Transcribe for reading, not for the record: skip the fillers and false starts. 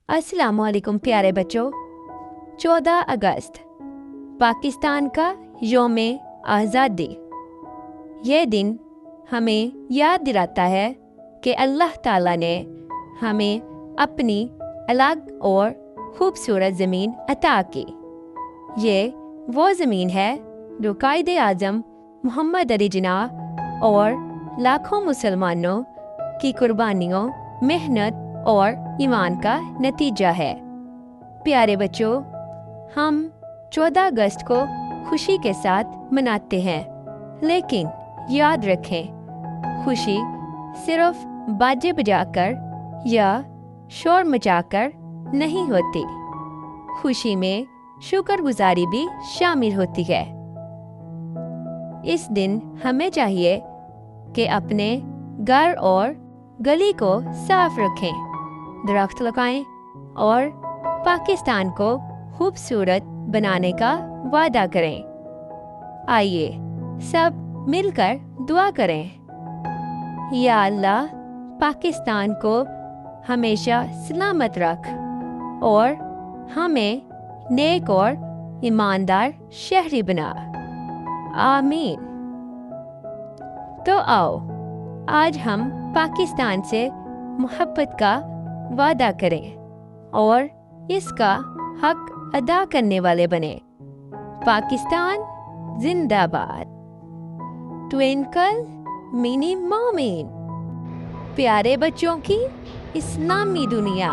अस्सलाम वालेकुम प्यारे बच्चों। 14 अगस्त पाकिस्तान का यौम आज़ादी। ये दिन हमें याद दिलाता है कि अल्लाह ताला ने हमें अपनी अलग और खूबसूरत ज़मीन अता की। ये वो ज़मीन है जो कायदे आज़म मोहम्मद अली जिन्ना और लाखों मुसलमानों की कुर्बानियों, मेहनत और ईमान का नतीजा है। प्यारे बच्चों, हम 14 अगस्त को खुशी के साथ मनाते हैं, लेकिन याद रखें, खुशी सिर्फ बाजे बजाकर या शोर मचाकर नहीं होती। खुशी में शुक्रगुजारी भी शामिल होती है। इस दिन हमें चाहिए कि अपने घर और गली को साफ रखें, दरख्त लगाएं और पाकिस्तान को खूबसूरत बनाने का वादा करें। आइए सब मिलकर दुआ करें। या अल्लाह, पाकिस्तान को हमेशा सलामत रख और हमें नेक और ईमानदार शहरी बना। आमीन। तो आओ आज हम पाकिस्तान से मोहब्बत का वादा करें और इसका हक अदा करने वाले बने। पाकिस्तान जिंदाबाद। Twinkle mini morning. प्यारे बच्चों की इस्लामी दुनिया।